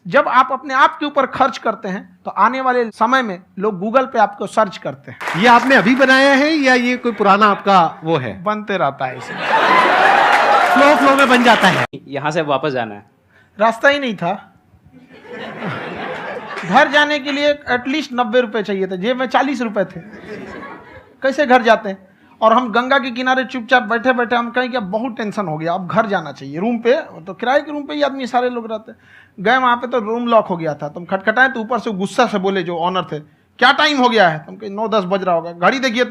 जब आप अपने आप के ऊपर खर्च करते हैं तो आने वाले समय में लोग गूगल पे आपको सर्च करते हैं। ये आपने अभी बनाया है या ये कोई पुराना आपका वो है? बनते रहता है इसे, फ्लो में बन जाता है। यहाँ से वापस जाना है, रास्ता ही नहीं था। घर जाने के लिए एटलीस्ट 90 रुपए चाहिए थे, जेब में 40 रुपए थे। कैसे घर जाते हैं? और हम गंगा के किनारे चुपचाप बैठे बैठे हम कहें कि अब बहुत टेंशन हो गया, अब घर जाना चाहिए। रूम पे तो किराए के रूम पे ही आदमी सारे लोग रहते हैं। गए वहाँ पे तो रूम लॉक हो गया था। तुम खटखटाए तो ऊपर से गुस्सा से बोले जो ऑनर थे, क्या टाइम हो गया है? तुम कहे 9-10 बज रहा होगा। घड़ी देखिए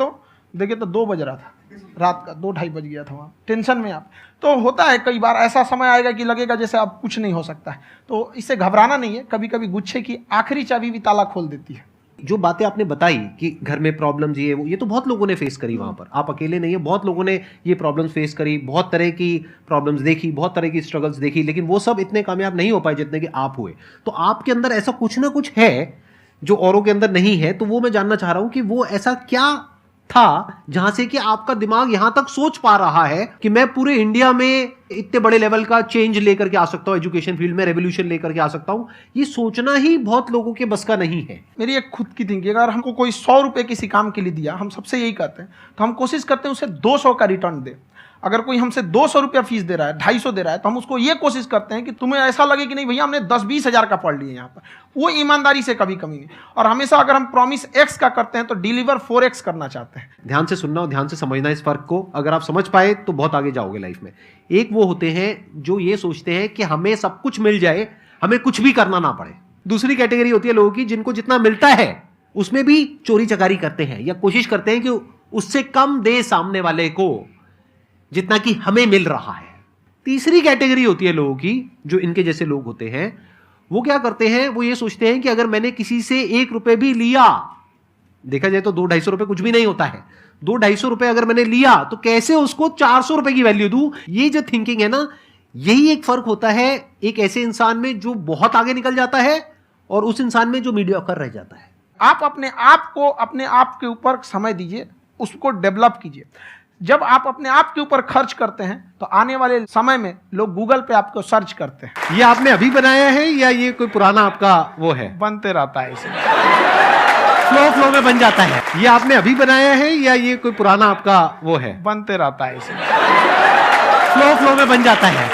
तो 2 बज रहा था, रात का 2-2:30 बज गया था। वहाँ टेंशन में आप तो होता है। कई बार ऐसा समय आएगा कि लगेगा जैसे अब कुछ नहीं हो सकता है, तो इससे घबराना नहीं है। कभी कभी गुच्छे की आखिरी चाबी भी ताला खोल देती है। जो बातें आपने बताई कि घर में प्रॉब्लम्स ये तो बहुत लोगों ने फेस करी। वहां पर आप अकेले नहीं है, बहुत लोगों ने ये प्रॉब्लम्स फेस करी, बहुत तरह की प्रॉब्लम्स देखी, बहुत तरह की स्ट्रगल्स देखी, लेकिन वो सब इतने कामयाब नहीं हो पाए जितने कि आप हुए। तो आपके अंदर ऐसा कुछ ना कुछ है जो औरों के अंदर नहीं है। तो वो मैं जानना चाह रहा हूं कि वो ऐसा क्या था जहां से कि आपका दिमाग यहां तक सोच पा रहा है कि मैं पूरे इंडिया में इतने बड़े लेवल का चेंज लेकर के आ सकता हूं, एजुकेशन फील्ड में रेवोल्यूशन लेकर के आ सकता हूं। ये सोचना ही बहुत लोगों के बस का नहीं है। मेरी एक खुद की थिंकिंग, अगर हमको कोई 100 रुपए किसी काम के लिए दिया, हम सबसे यही कहते हैं, तो हम कोशिश करते हैं उसे 200 का रिटर्न दे। अगर कोई हमसे 200 रुपया फीस दे रहा है, 250 दे रहा है, तो हम उसको ये कोशिश करते हैं कि तुम्हें ऐसा लगे कि नहीं भैया हमने 10-20 हज़ार का पढ़ लिया यहाँ पर। वो ईमानदारी से कभी कमी नहीं। और हमेशा अगर हम प्रॉमिस एक्स का करते हैं तो डिलीवर 4x करना चाहते हैं। ध्यान से सुनना और ध्यान से समझना इस फर्क को। अगर आप समझ पाए तो बहुत आगे जाओगे लाइफ में। एक वो होते हैं जो ये सोचते हैं कि हमें सब कुछ मिल जाए, हमें कुछ भी करना ना पड़े। दूसरी कैटेगरी होती है लोगों की जिनको जितना मिलता है उसमें भी चोरी चकारी करते हैं या कोशिश करते हैं कि उससे कम दे सामने वाले को जितना कि हमें मिल रहा है। तीसरी कैटेगरी होती है लोगों की जो इनके जैसे लोग होते हैं। वो क्या करते हैं? वो ये सोचते हैं कि अगर मैंने किसी से 1 रुपए भी लिया, देखा जाए तो 200-250 रुपए कुछ भी नहीं होता है, 200-250 रुपए अगर मैंने लिया तो कैसे उसको 400 रुपए की वैल्यू दूं। ये जो थिंकिंग है ना, यही एक फर्क होता है एक ऐसे इंसान में जो बहुत आगे निकल जाता है और उस इंसान में जो मीडियोकर रह जाता है। आप अपने आप को अपने आप के ऊपर समय दीजिए, उसको डेवलप कीजिए। जब आप अपने आप के ऊपर खर्च करते हैं तो आने वाले समय में लोग गूगल पे आपको सर्च करते हैं। ये आपने अभी बनाया है या ये कोई पुराना आपका वो है? बनते रहता है इसे, फ्लो में बन जाता है। ये आपने अभी बनाया है या ये कोई पुराना आपका वो है? बनते रहता है इसे, फ्लो में बन जाता है।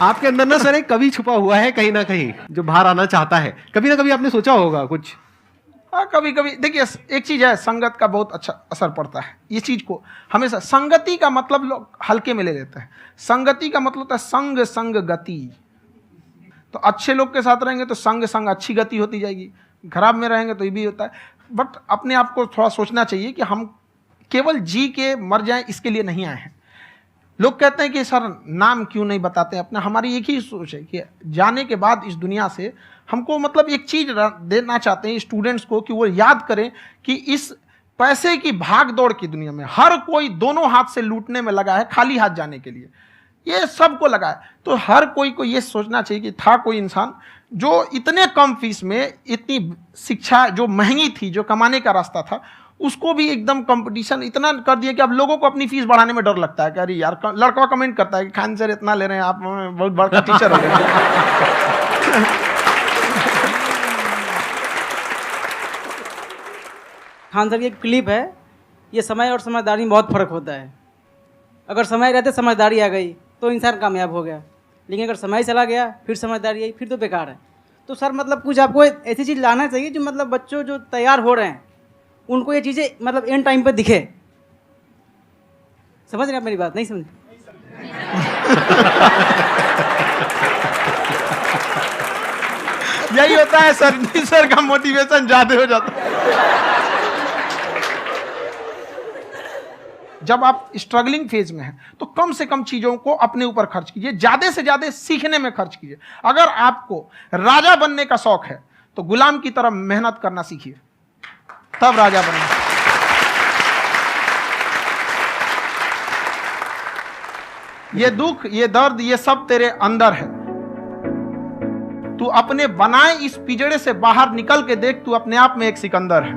आपके अंदर ना सर एक कवि छुपा हुआ है कहीं ना कहीं जो बाहर आना चाहता है। कभी ना कभी आपने सोचा होगा कुछ। हाँ, कभी कभी देखिए एक चीज है, संगत का बहुत अच्छा असर पड़ता है। ये चीज को हमेशा संगति का मतलब लोग हल्के में ले लेते हैं। संगति का मतलब होता है संग संग गति। तो अच्छे लोग के साथ रहेंगे तो संग संग अच्छी गति होती जाएगी, खराब में रहेंगे तो ये भी होता है। बट अपने आप को थोड़ा सोचना चाहिए कि हम केवल जी के मर जाएं इसके लिए नहीं आए हैं। लोग कहते हैं कि सर नाम क्यों नहीं बताते अपना। हमारी एक ही सोच है कि जाने के बाद इस दुनिया से हमको मतलब एक चीज देना चाहते हैं स्टूडेंट्स को कि वो याद करें कि इस पैसे की भाग दौड़ की दुनिया में हर कोई दोनों हाथ से लूटने में लगा है, खाली हाथ जाने के लिए ये सबको लगा है। तो हर कोई को ये सोचना चाहिए कि था कोई इंसान जो इतने कम फीस में इतनी शिक्षा जो महंगी थी, जो कमाने का रास्ता था, उसको भी एकदम कंपटीशन इतना कर दिया कि अब लोगों को अपनी फीस बढ़ाने में डर लगता है कि अरे यार, लड़का कमेंट करता है कि खान सर इतना ले रहे हैं, आप बहुत बड़ा टीचर हो गए। खान सर की एक क्लिप है, ये समय और समझदारी में बहुत फ़र्क होता है। अगर समय रहते समझदारी आ गई तो इंसान कामयाब हो गया, लेकिन अगर समय चला गया फिर समझदारी आई फिर तो बेकार है। तो सर मतलब कुछ आपको ऐसी चीज़ लाना चाहिए जो मतलब बच्चों जो तैयार हो रहे हैं उनको ये चीज़ें मतलब एंड टाइम पे दिखे। समझ रहे हैं आप मेरी बात? नहीं समझ? यही होता है सर का मोटिवेशन ज्यादा हो जाता है। जब आप स्ट्रगलिंग फेज में हैं तो कम से कम चीजों को अपने ऊपर खर्च कीजिए, ज्यादा से ज्यादा सीखने में खर्च कीजिए। अगर आपको राजा बनने का शौक है तो गुलाम की तरह मेहनत करना सीखिए, तब राजा बनेंगे। ये दुख, ये दर्द, ये सब तेरे अंदर है। तू अपने बनाए इस पिंजड़े से बाहर निकल के देख, तू अपने आप में एक सिकंदर है।